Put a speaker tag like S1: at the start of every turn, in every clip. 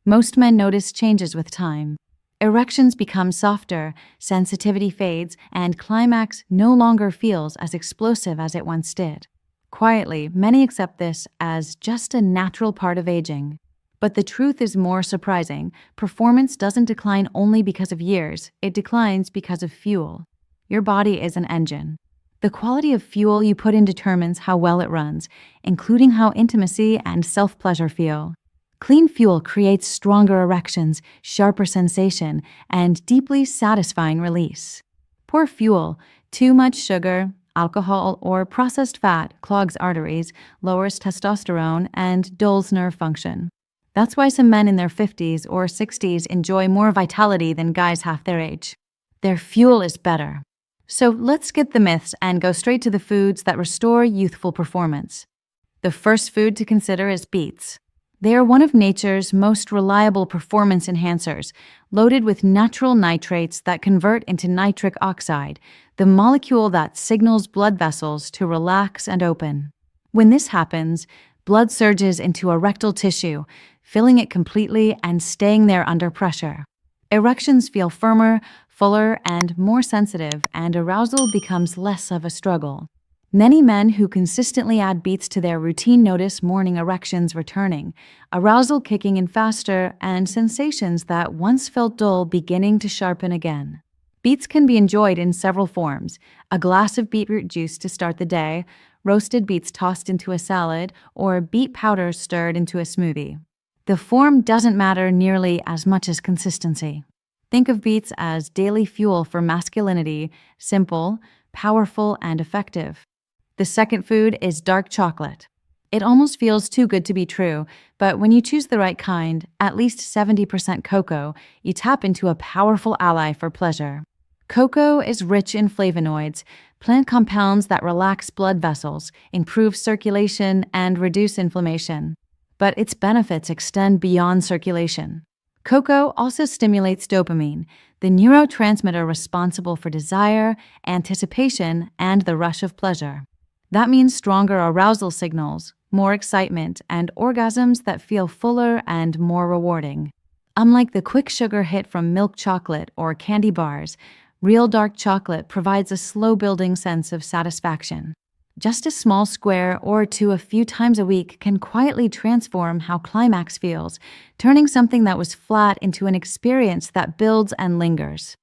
S1: Most men notice changes with time. Erections become softer, sensitivity fades, and climax no longer feels as explosive as it once did. Quietly, many accept this as just a natural part of aging. But the truth is more surprising. Performance doesn't decline only because of years, it declines because of fuel. Your body is an engine. The quality of fuel you put in determines how well it runs, including how intimacy and self-pleasure feel. Clean fuel creates stronger erections, sharper sensation, and deeply satisfying release. Poor fuel, too much sugar, alcohol, or processed fat clogs arteries, lowers testosterone, and dulls nerve function. That's why some men in their 50s or 60s enjoy more vitality than guys half their age. Their fuel is better. So let's skip the myths and go straight to the foods that restore youthful performance. The first food to consider is beets. They are one of nature's most reliable performance enhancers, loaded with natural nitrates that convert into nitric oxide, the molecule that signals blood vessels to relax and open. When this happens, blood surges into erectile tissue, filling it completely and staying there under pressure. Erections feel firmer, fuller, and more sensitive, and arousal becomes less of a struggle. Many men who consistently add beets to their routine notice morning erections returning, arousal kicking in faster, and sensations that once felt dull beginning to sharpen again. Beets can be enjoyed in several forms: a glass of beetroot juice to start the day, roasted beets tossed into a salad, or beet powder stirred into a smoothie. The form doesn't matter nearly as much as consistency. Think of beets as daily fuel for masculinity, simple, powerful, and effective. The second food is dark chocolate. It almost feels too good to be true, but when you choose the right kind, at least 70% cocoa, you tap into a powerful ally for pleasure. Cocoa is rich in flavonoids, plant compounds that relax blood vessels, improve circulation, and reduce inflammation. But its benefits extend beyond circulation. Cocoa also stimulates dopamine, the neurotransmitter responsible for desire, anticipation, and the rush of pleasure. That means stronger arousal signals, more excitement, and orgasms that feel fuller and more rewarding. Unlike the quick sugar hit from milk chocolate or candy bars, real dark chocolate provides a slow-building sense of satisfaction. Just a small square or two a few times a week can quietly transform how climax feels, turning something that was flat into an experience that builds and lingers.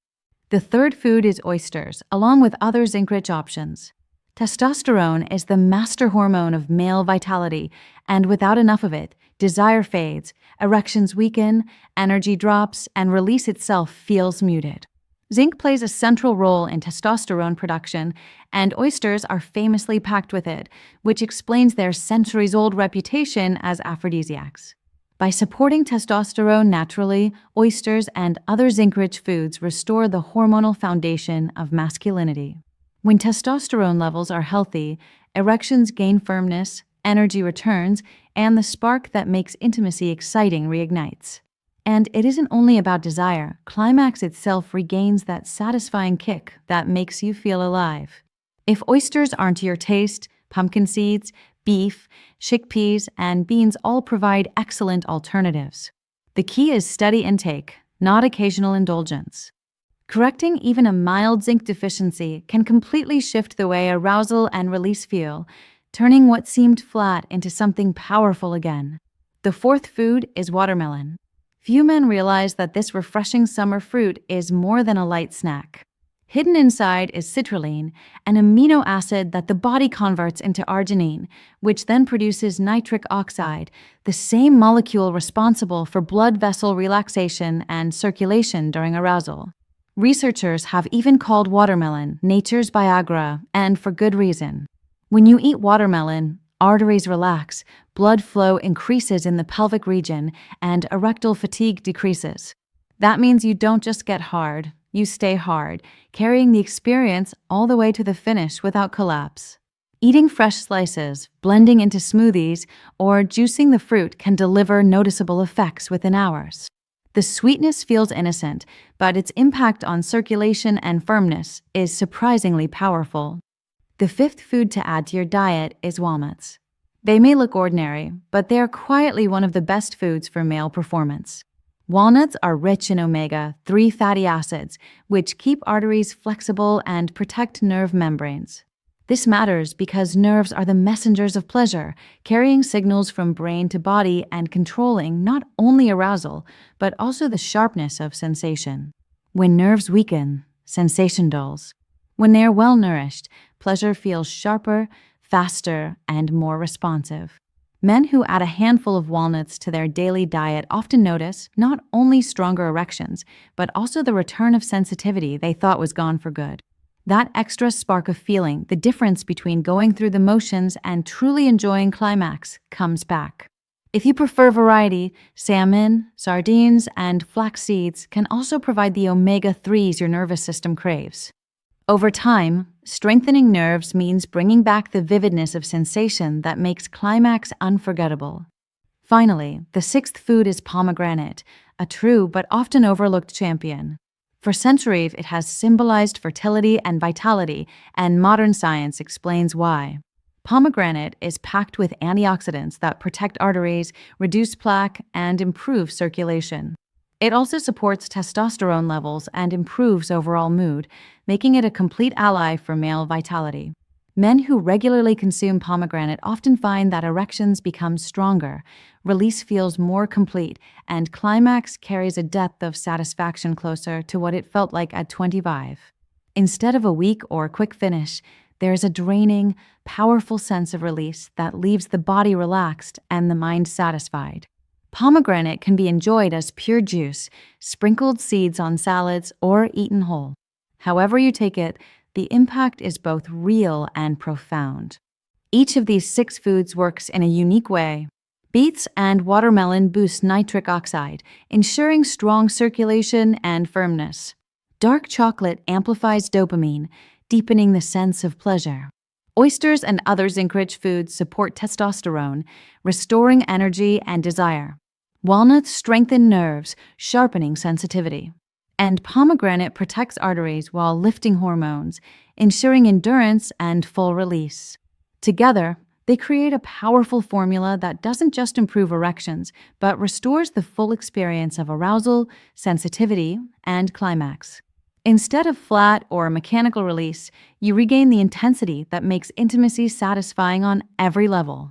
S1: The third food is oysters, along with other zinc-rich options. Testosterone is the master hormone of male vitality, and without enough of it, desire fades, erections weaken, energy drops, and release itself feels muted. Zinc plays a central role in testosterone production, and oysters are famously packed with it, which explains their centuries-old reputation as aphrodisiacs. By supporting testosterone naturally, oysters and other zinc-rich foods restore the hormonal foundation of masculinity. When testosterone levels are healthy, erections gain firmness, energy returns, and the spark that makes intimacy exciting reignites. And it isn't only about desire. Climax itself regains that satisfying kick that makes you feel alive. If oysters aren't your taste, pumpkin seeds, beef, chickpeas, and beans all provide excellent alternatives. The key is steady intake, not occasional indulgence. Correcting even a mild zinc deficiency can completely shift the way arousal and release feel, turning what seemed flat into something powerful again. The fourth food is watermelon. Few men realize that this refreshing summer fruit is more than a light snack. Hidden inside is citrulline, an amino acid that the body converts into arginine, which then produces nitric oxide, the same molecule responsible for blood vessel relaxation and circulation during arousal. Researchers have even called watermelon nature's Viagra, and for good reason. When you eat watermelon, arteries relax, blood flow increases in the pelvic region, and erectile fatigue decreases. That means you don't just get hard, you stay hard, carrying the experience all the way to the finish without collapse. Eating fresh slices, blending into smoothies, or juicing the fruit can deliver noticeable effects within hours. The sweetness feels innocent, but its impact on circulation and firmness is surprisingly powerful. The fifth food to add to your diet is walnuts. They may look ordinary, but they are quietly one of the best foods for male performance. Walnuts are rich in omega-3 fatty acids, which keep arteries flexible and protect nerve membranes. This matters because nerves are the messengers of pleasure, carrying signals from brain to body and controlling not only arousal, but also the sharpness of sensation. When nerves weaken, sensation dulls. When they are well nourished, pleasure feels sharper, faster, and more responsive. Men who add a handful of walnuts to their daily diet often notice not only stronger erections, but also the return of sensitivity they thought was gone for good. That extra spark of feeling, the difference between going through the motions and truly enjoying climax, comes back. If you prefer variety, salmon, sardines, and flax seeds can also provide the omega-3s your nervous system craves. Over time, strengthening nerves means bringing back the vividness of sensation that makes climax unforgettable. Finally, the sixth food is pomegranate, a true but often overlooked champion. For centuries, it has symbolized fertility and vitality, and modern science explains why. Pomegranate is packed with antioxidants that protect arteries, reduce plaque, and improve circulation. It also supports testosterone levels and improves overall mood, making it a complete ally for male vitality. Men who regularly consume pomegranate often find that erections become stronger, release feels more complete, and climax carries a depth of satisfaction closer to what it felt like at 25. Instead of a weak or quick finish, there is a draining, powerful sense of release that leaves the body relaxed and the mind satisfied. Pomegranate can be enjoyed as pure juice, sprinkled seeds on salads, or eaten whole. However you take it, the impact is both real and profound. Each of these 6 foods works in a unique way. Beets and watermelon boost nitric oxide, ensuring strong circulation and firmness. Dark chocolate amplifies dopamine, deepening the sense of pleasure. Oysters and other zinc-rich foods support testosterone, restoring energy and desire. Walnuts strengthen nerves, sharpening sensitivity. And pomegranate protects arteries while lifting hormones, ensuring endurance and full release. Together, they create a powerful formula that doesn't just improve erections, but restores the full experience of arousal, sensitivity, and climax. Instead of flat or mechanical release, you regain the intensity that makes intimacy satisfying on every level.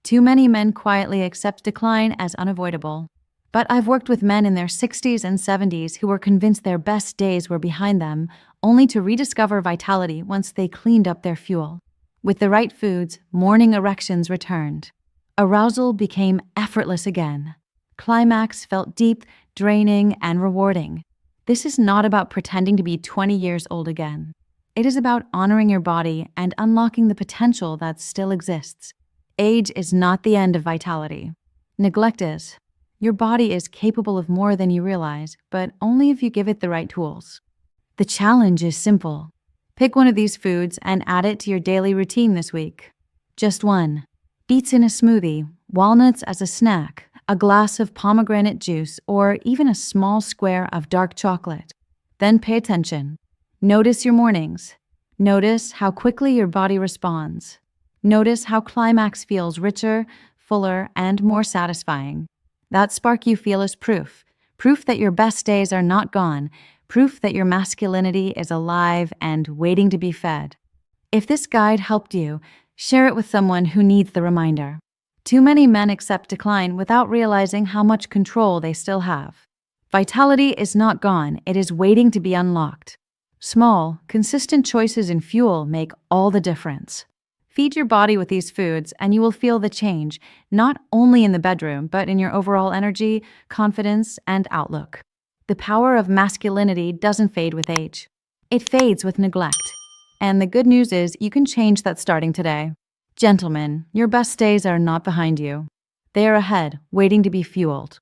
S1: Too many men quietly accept decline as unavoidable. But I've worked with men in their 60s and 70s who were convinced their best days were behind them, only to rediscover vitality once they cleaned up their fuel. With the right foods, morning erections returned. Arousal became effortless again. Climax felt deep, draining, and rewarding. This is not about pretending to be 20 years old again. It is about honoring your body and unlocking the potential that still exists. Age is not the end of vitality. Neglect is. Your body is capable of more than you realize, but only if you give it the right tools. The challenge is simple. Pick one of these foods and add it to your daily routine this week. Just one. Beets in a smoothie, walnuts as a snack, a glass of pomegranate juice, or even a small square of dark chocolate. Then pay attention. Notice your mornings. Notice how quickly your body responds. Notice how climax feels richer, fuller, and more satisfying. That spark you feel is proof that your best days are not gone, proof that your masculinity is alive and waiting to be fed. If this guide helped you, share it with someone who needs the reminder. Too many men accept decline without realizing how much control they still have. Vitality is not gone, it is waiting to be unlocked. Small, consistent choices in fuel make all the difference. Feed your body with these foods and you will feel the change, not only in the bedroom, but in your overall energy, confidence, and outlook. The power of masculinity doesn't fade with age. It fades with neglect. And the good news is you can change that starting today. Gentlemen, your best days are not behind you. They are ahead, waiting to be fueled.